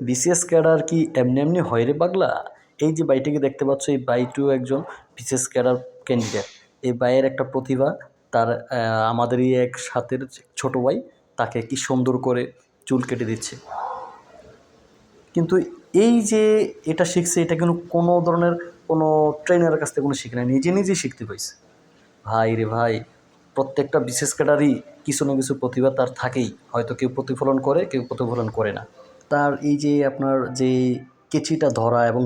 BCS cadre কি এমনি এমনি হয় রে পাগলা? এই যে ভাইটাকে দেখতে পাচ্ছ, এই ভাইটিও একজন বিসিএস ক্যাডার ক্যান্ডিডেট। এই ভাইয়ের একটা প্রতিভা, তার আমাদেরই এক সাথের ছোট ভাই তাকে কি সুন্দর করে চুল কেটে দিচ্ছে। কিন্তু এই যে এটা শিখছে, এটা কিন্তু কোনো ধরনের কোনো ট্রেনারের কাছ থেকে কোনো শিখে নেয়, নিজে নিজেই শিখতে পাইছে। ভাই রে ভাই, প্রত্যেকটা বিশেষ ক্যাডারই কিছু না কিছু প্রতিভা তার থাকেই, হয়তো কেউ প্রতিফলন করে, কেউ প্রতিফলন করে না। তার এই যে আপনার যে কেঁচিটা ধরা এবং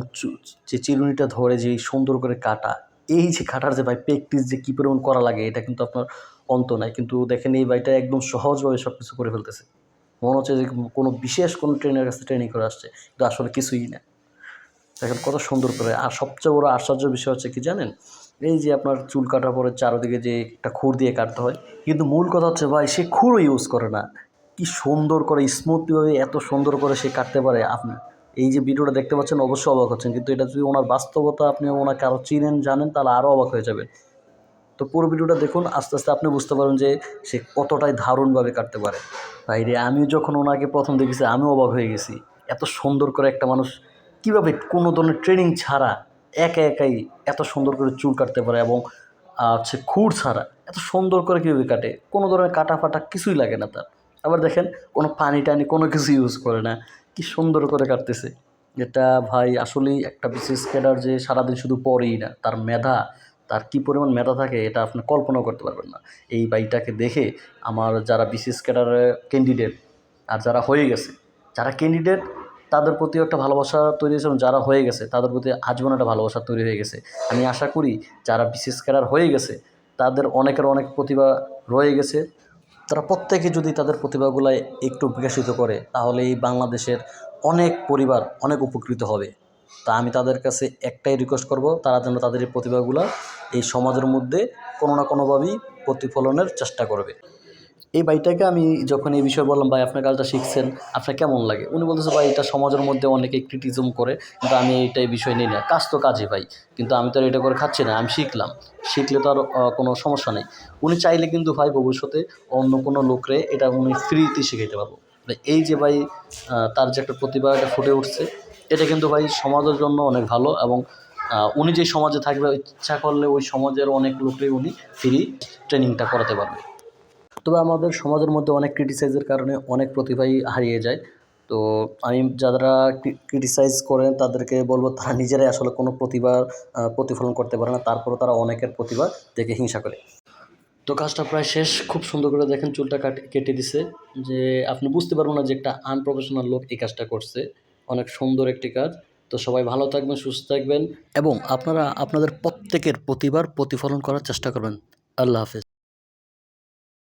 যে চিরুনিটা ধরে যে সুন্দর করে কাটা, এই যে কাটার যে ভাই প্র্যাকটিস যে কী পরিমাণ করা লাগে, এটা কিন্তু আপনার অন্ত নাই। কিন্তু দেখেন এই ভাইটা একদম সহজভাবে সব কিছু করে ফেলতেছে, মনে হচ্ছে যে কোনো বিশেষ কোনো ট্রেনের কাছে ট্রেনিং করে আসছে, কিন্তু আসলে কিছুই না। দেখেন কত সুন্দর করে। আর সবচেয়ে বড় আশ্চর্যের বিষয় হচ্ছে কি জানেন, এই যে আপনার চুল কাটার পরে চারদিকে যে একটা খুর দিয়ে কাটতে হয়, কিন্তু মূল কথা হচ্ছে ভাই সে খুরও ইউজ করে না, কি সুন্দর করে স্মুথলিভাবে এত সুন্দর করে সে কাটতে পারে। আপনি এই যে ভিডিওটা দেখতে পাচ্ছেন অবশ্যই অবাক হচ্ছেন, কিন্তু এটা যদি ওনার বাস্তবতা আপনি ওনাকে আরও চিনেন জানেন তাহলে আরও অবাক হয়ে যাবেন। তো পুরো ভিডিওটা দেখুন, আস্তে আস্তে আপনি বুঝতে পারবেন যে সে কতটাই দারুণভাবে কাটতে পারে। ভাইরে আমি যখন ওনাকে প্রথম দেখেছি আমিও অবাক হয়ে গেছি, এত সুন্দর করে একটা মানুষ কীভাবে কোনো ধরনের ট্রেনিং ছাড়া একা একাই এত সুন্দর করে চুল কাটতে পারে, এবং হচ্ছে খুর ছাড়া এত সুন্দর করে কীভাবে কাটে, কোনো ধরনের কাটা ফাটা কিছুই লাগে না তার। আবার দেখেন কোনো পানি টানি কোনো কিছু ইউজ করে না, কি সুন্দর করে কাটতেছে। এটা ভাই আসলেই একটা বিশেষ ক্যাডার যে সারাদিন শুধু পড়েই না, তার মেধা, তার কী পরিমাণ মেধা থাকে এটা আপনি কল্পনাও করতে পারবেন না। এই ভাইটাকে দেখে আমার যারা বিসিএস ক্যাডারে ক্যান্ডিডেট আর যারা হয়ে গেছে, যারা ক্যান্ডিডেট তাদের প্রতিও একটা ভালোবাসা তৈরি হয়েছে, এবং যারা হয়ে গেছে তাদের প্রতি আজীবন একটা ভালোবাসা তৈরি হয়ে গেছে। আমি আশা করি যারা বিসিএস ক্যাডার হয়ে গেছে তাদের অনেকের অনেক প্রতিভা রয়ে গেছে, তারা প্রত্যেকে যদি তাদের প্রতিভাগুলো একটু বিকশিত করে তাহলে এই বাংলাদেশের অনেক পরিবার অনেক উপকৃত হবে। তা আমি তাদের কাছে একটাই রিকোয়েস্ট করব, তারা যেন তাদের এই প্রতিভাগুলো এই সমাজের মধ্যে কোনো না কোনোভাবেই প্রতিফলনের চেষ্টা করবে। এই ভাইটাকে আমি যখন এই বিষয়ে বললাম, ভাই আপনার কাজটা শিখছেন, আপনার কেমন লাগে? উনি বলতেছে, ভাই এটা সমাজের মধ্যে অনেকে ক্রিটিজম করে, কিন্তু আমি এইটাই বিষয় নিই না, কাজ তো কাজই ভাই, কিন্তু আমি তো আর এটা করে খাচ্ছি না, আমি শিখলাম, শিখলে তো আর কোনো সমস্যা নেই। উনি চাইলে কিন্তু ভাই ভবিষ্যতে অন্য কোনো লোকরে এটা উনি ফ্রিতে শিখাইতে পারবো। এই যে ভাই তার যে একটা প্রতিভা এটা ফুটে উঠছে, এটা কিন্তু ভাই সমাজের জন্য অনেক ভালো, এবং উনি যে সমাজে থাকবে ইচ্ছা করলে ওই সমাজের অনেক লোককেই উনি ফ্রি ট্রেনিংটা করাতে পারবে। তবে আমাদের সমাজের মধ্যে অনেক ক্রিটিসাইজের কারণে অনেক প্রতিভাই হারিয়ে যায়। তো আমি যারা ক্রিটিসাইজ করেন তাদেরকে বলবো, তারা নিজেরাই আসলে কোনো প্রতিভার প্রতিফলন করতে পারে না, তারপরেও তারা অনেকের প্রতিভা দেখে হিংসা করে। তো কাজটা প্রায় শেষ, খুব সুন্দর করে দেখেন চুলটা কেটে দিছে, যে আপনি বুঝতে পারবেন না যে একটা আনপ্রফেশনাল লোক এই কাজটা করছে। অনেক সুন্দর একটি কাজ। তো সবাই ভালো থাকবেন, সুস্থ থাকবেন, এবং আপনারা আপনাদের প্রত্যেকের প্রতিভার প্রতিফলন করার চেষ্টা করবেন। আল্লাহ হাফেজ।